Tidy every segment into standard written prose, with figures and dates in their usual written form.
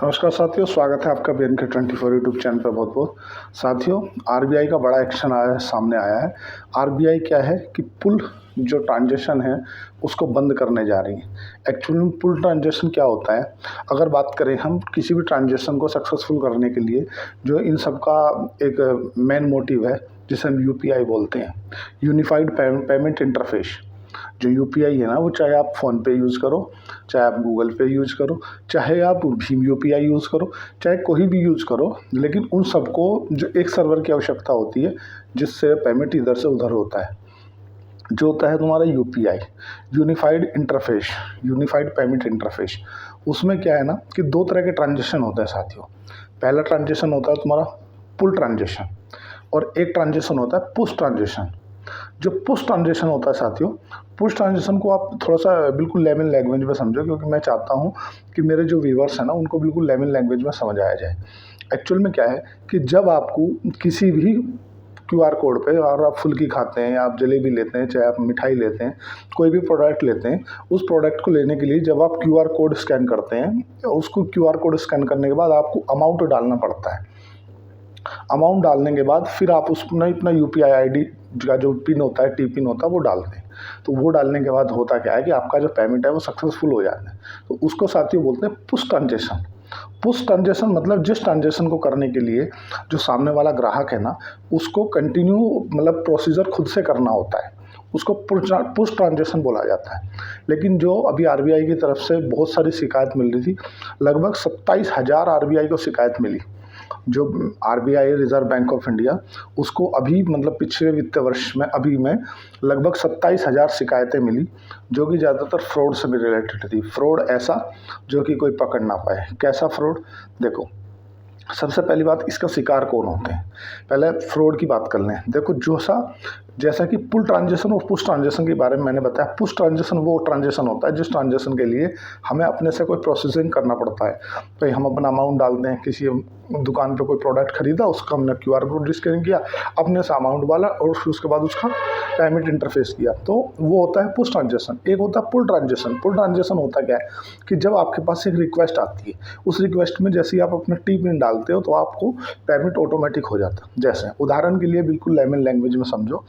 नमस्कार साथियों, स्वागत है आपका BNK24 यूट्यूब चैनल पर। बहुत बहुत साथियों, आरबीआई का बड़ा एक्शन सामने आया है। आरबीआई क्या है कि पुल जो ट्रांजैक्शन है उसको बंद करने जा रही है। एक्चुअली में पुल ट्रांजैक्शन क्या होता है, अगर बात करें हम किसी भी ट्रांजैक्शन को सक्सेसफुल करने के लिए जो इन सब का एक मेन मोटिव है जिसे हम यूपीआई बोलते हैं, यूनिफाइड पेमेंट इंटरफेस। जो यूपीआई है ना, वो चाहे आप फ़ोनपे यूज़ करो, चाहे आप गूगल पे यूज़ करो, चाहे आप भीम यूपीआई यूज़ करो, चाहे कोई भी यूज़ करो, लेकिन उन सबको जो एक सर्वर की आवश्यकता होती है जिससे पेमेंट इधर से उधर होता है, जो होता है तुम्हारा UPI, unified interface, unified payment interface. उसमें क्या है ना कि दो तरह के ट्रांजेक्शन होते हैं साथियों। पहला ट्रांजेक्शन होता है तुम्हारा पुल ट्रांजेक्शन और एक ट्रांजेक्शन होता है पुश ट्रांजेक्शन। जो पुश ट्रांजेक्शन होता है साथियों, पुश ट्रांजेक्शन को आप थोड़ा सा बिल्कुल लेमन लैंग्वेज में समझो, क्योंकि मैं चाहता हूँ कि मेरे जो व्यूवर्स हैं ना उनको बिल्कुल लेमन लैंग्वेज में समझ आया जाए। एक्चुअल में क्या है कि जब आपको किसी भी क्यूआर कोड पे, और आप फुल्की खाते हैं या आप जलेबी लेते हैं, चाहे आप मिठाई लेते हैं, कोई भी प्रोडक्ट लेते हैं, उस प्रोडक्ट को लेने के लिए जब आप क्यूआर कोड स्कैन करते हैं, उसको क्यूआर कोड स्कैन करने के बाद आपको अमाउंट डालना पड़ता है। अमाउंट डालने के बाद फिर आप उसमें अपना यूपीआई आईडी का जो पिन होता है, टी पिन होता है, वो डालते हैं। तो वो डालने के बाद होता क्या है कि आपका जो पेमेंट है वो सक्सेसफुल हो जाता है। तो उसको साथियों बोलते हैं पुश ट्रांजेक्शन। पुश ट्रांजेक्शन मतलब जिस ट्रांजेक्शन को करने के लिए जो सामने वाला ग्राहक है ना, उसको कंटिन्यू मतलब प्रोसीजर खुद से करना होता है, उसको पुश ट्रांजेक्शन बोला जाता है। लेकिन जो अभी आरबीआई की तरफ से बहुत सारी शिकायत मिल रही थी, लगभग 27,000 आरबीआई को शिकायत मिली। जो RBI reserve bank of India, उसको अभी मतलब पिछले वित्त वर्ष में अभी में लगभग 27,000 शिकायतें मिली, जो कि ज़्यादातर फ्रॉड से भी रिलेटेड थी। फ्रॉड ऐसा जो कि कोई पकड़ ना पाए। कैसा फ्रॉड? देखो, सबसे पहली बात, इसका शिकार कौन होते हैं। पहले फ्रॉड की बात कर लें। देखो, जैसा कि पुल ट्रांजेक्शन और पुश ट्रांजेक्शन के बारे में मैंने बताया। पुश ट्रांजेक्शन वो ट्रांजेक्शन होता है जिस ट्रांजेक्शन के लिए हमें अपने से कोई प्रोसेसिंग करना पड़ता है। तो हम अपना अमाउंट डालते हैं, किसी दुकान पे कोई प्रोडक्ट खरीदा, उसका हमने क्यूआर कोड स्कैन किया, अपने से अमाउंट डाला और फिर उसके बाद उसका पेमेंट इंटरफेस किया, तो वो होता है पुश ट्रांजेक्शन। एक होता है पुल ट्रांजेक्शन। पुल ट्रांजेक्शन होता क्या है कि जब आपके पास एक रिक्वेस्ट आती है, उस रिक्वेस्ट में जैसे ही आप अपना टी पिन डालते हो तो आपको पेमेंट ऑटोमेटिक हो जाता है। जैसे उदाहरण के लिए बिल्कुल लेमन लैंग्वेज में समझो,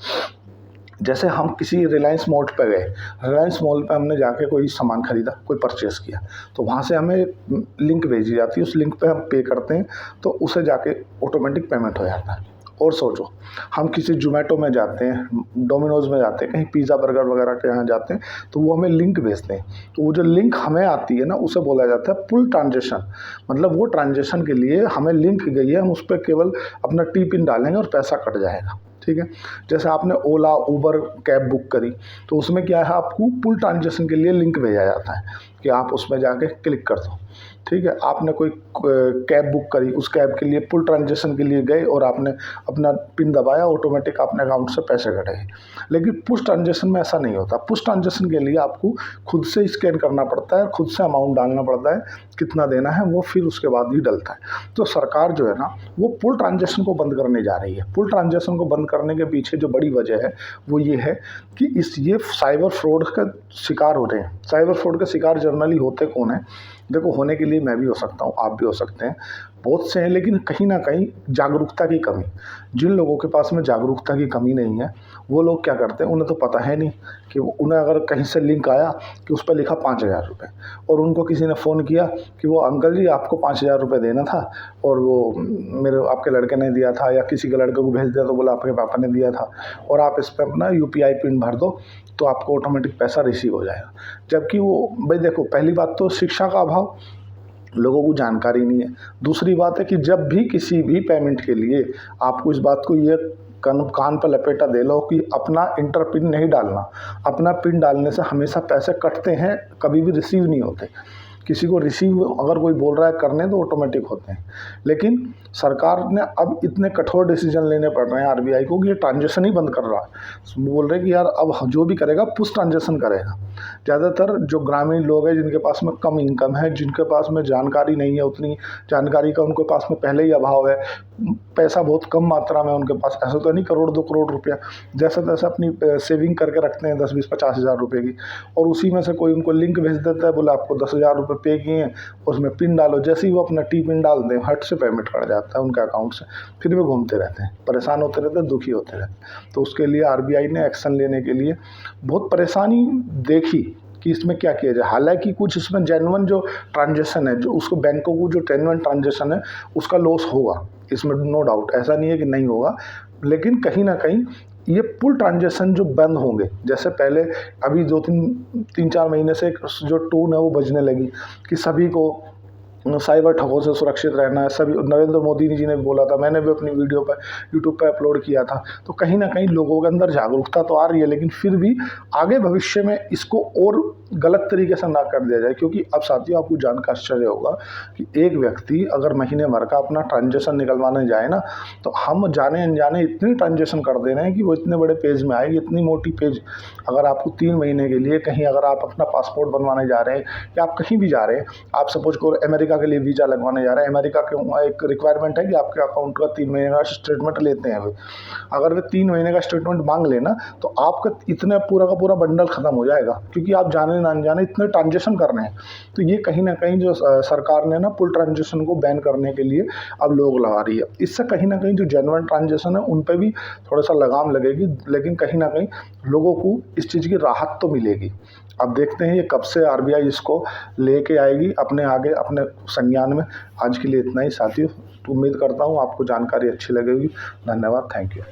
जैसे हम किसी रिलायंस मॉल पे गए, रिलायंस मॉल पे हमने जाके कोई सामान खरीदा, कोई परचेस किया, तो वहाँ से हमें लिंक भेजी जाती है, उस लिंक पे हम पे करते हैं तो उसे जाके ऑटोमेटिक पेमेंट हो जाता है। और सोचो, हम किसी जोमेटो में जाते हैं, डोमिनोज में जाते हैं, कहीं पिज़्ज़ा बर्गर वगैरह के यहाँ जाते हैं, तो वो हमें लिंक भेजते हैं। तो वो जो लिंक हमें आती है ना, उसे बोला जाता है पुल ट्रांजेक्शन। मतलब वो ट्रांजेक्शन के लिए हमें लिंक गई है, हम उस पर केवल अपना टी पिन डालेंगे और पैसा कट जाएगा। ठीक है। जैसे आपने ओला, उबर कैब बुक करी, तो उसमें क्या है, आपको पुल ट्रांजेक्शन के लिए लिंक भेजा जाता है कि आप उसमें जाके क्लिक कर दो। ठीक है। आपने कोई कैब बुक करी, उस कैब के लिए पुल ट्रांजेक्शन के लिए गए और आपने अपना पिन दबाया, ऑटोमेटिक अपने अकाउंट से पैसे कटे। लेकिन पुश ट्रांजेक्शन में ऐसा नहीं होता। पुश ट्रांजेक्शन के लिए आपको खुद से स्कैन करना पड़ता है, खुद से अमाउंट डालना पड़ता है, कितना देना है वो फिर उसके बाद ही डलता है। तो सरकार जो है ना, वो पुल ट्रांजेक्शन को बंद करने जा रही है। पुल ट्रांजेक्शन को बंद करने के पीछे जो बड़ी वजह है वो ये है कि ये साइबर फ्रॉड का शिकार हो रहे हैं। साइबर फ्रॉड का शिकार जनरली होते कौन है? देखो, होने के लिए मैं भी हो सकता हूँ, आप भी हो सकते हैं, बहुत से हैं, लेकिन कहीं ना कहीं जागरूकता की कमी। जिन लोगों के पास में जागरूकता की कमी नहीं है, वो लोग क्या करते हैं, उन्हें तो पता है नहीं कि उन्हें अगर कहीं से लिंक आया कि उस पर लिखा 5,000 रुपये, और उनको किसी ने फ़ोन किया कि वो अंकल जी आपको 5,000 रुपये देना था, और वो मेरे आपके लड़के ने दिया था, या किसी के लड़के को भेज दिया तो बोला आपके पापा ने दिया था, और आप इस पर अपना यूपीआई पिन भर दो तो आपको ऑटोमेटिक पैसा रिसीव हो जाएगा। जबकि वो, भाई देखो, पहली बात तो शिक्षा का अभाव, लोगों को जानकारी नहीं है। दूसरी बात है कि जब भी किसी भी पेमेंट के लिए आपको इस बात को ये कान पर लपेटा दे लो कि अपना इंटर पिन नहीं डालना। अपना पिन डालने से हमेशा पैसे कटते हैं, कभी भी रिसीव नहीं होते। किसी को रिसीव अगर कोई बोल रहा है करने तो ऑटोमेटिक होते हैं। लेकिन सरकार ने अब इतने कठोर डिसीजन लेने पड़ रहे हैं आरबीआई को कि ये ट्रांजेक्शन ही बंद कर रहा है। बोल रहे हैं कि यार अब जो भी करेगा पुश ट्रांजेक्शन करेगा। ज़्यादातर जो ग्रामीण लोग हैं, जिनके पास में कम इनकम है, जिनके पास में जानकारी नहीं है, उतनी जानकारी का उनके पास में पहले ही अभाव है, पैसा बहुत कम मात्रा में उनके पास, ऐसा तो नहीं करोड़ 2 करोड़ रुपया, जैसा तैसा अपनी सेविंग करके रखते हैं 10, 20, 50 हज़ार रुपये की, और उसी में से कोई उनको लिंक भेज देता है, बोला आपको 10,000 रुपये पे किए हैं उसमें पिन डालो, जैसे ही वो अपना पिन डाल दें हट से पेमेंट कट जाता है उनके अकाउंट से, फिर वे घूमते रहते हैं, परेशान होते रहते हैं, दुखी होते रहते हैं। तो उसके लिए आरबीआई ने एक्शन लेने के लिए बहुत परेशानी देखी कि इसमें क्या किया जाए। हालांकि कुछ इसमें जेन्युइन जो ट्रांजेक्शन है, जो उसको बैंकों को जो जेन्युइन ट्रांजेक्शन है उसका लॉस होगा, इसमें नो डाउट, ऐसा नहीं है कि नहीं होगा, लेकिन कहीं ना कहीं ये पुल ट्रांजेक्शन जो बंद होंगे, जैसे पहले अभी 2-3-4 महीने से जो टोन है वो बजने लगी कि सभी को साइबर ठगों से सुरक्षित रहना है। सभी नरेंद्र मोदी जी ने बोला था, मैंने भी अपनी वीडियो पर यूट्यूब पर अपलोड किया था। तो कहीं ना कहीं लोगों के अंदर जागरूकता तो आ रही है, लेकिन फिर भी आगे भविष्य में इसको और गलत तरीके से ना कर दिया जाए। क्योंकि अब साथियों आपको जानकर आश्चर्य होगा कि एक व्यक्ति अगर महीने भर का अपना ट्रांजेक्शन निकलवाने जाए ना, तो हम जाने अनजाने इतनी ट्रांजेक्शन कर दे रहे हैं कि वो इतने बड़े पेज में आएगी, इतनी मोटी पेज। अगर आपको 3 महीने के लिए कहीं अगर आप अपना पासपोर्ट बनवाने जा रहे हैं या आप कहीं भी जा रहे हैं, आप सपोज को अमेरिका के लिए वीज़ा लगवाने जा रहे हैं, अमेरिका के वहाँ एक रिक्वायरमेंट है कि आपके अकाउंट का 3 महीने का स्टेटमेंट लेते हैं वे। अगर वे 3 महीने का स्टेटमेंट मांग लेना तो आपका इतना पूरा का पूरा बंडल ख़त्म हो जाएगा, क्योंकि आप जाने ना अनजाने इतने ट्रांजेक्शन कर रहे हैं। तो ये कहीं ना कहीं जो सरकार ने ना पुल ट्रांजेक्शन को बैन करने के लिए अब लोग लगा रही है। इससे कहीं ना कहीं जो जेन्युइन ट्रांजेक्शन है उन पर भी थोड़ा सा लगाम लगेगी, लेकिन कहीं ना कहीं लोगों को इस चीज़ की राहत तो मिलेगी। अब देखते हैं ये कब से आरबीआई इसको लेके आएगी अपने आगे अपने संज्ञान में। आज के लिए इतना ही साथियों, उम्मीद करता हूँ आपको जानकारी अच्छी लगेगी। धन्यवाद, थैंक यू।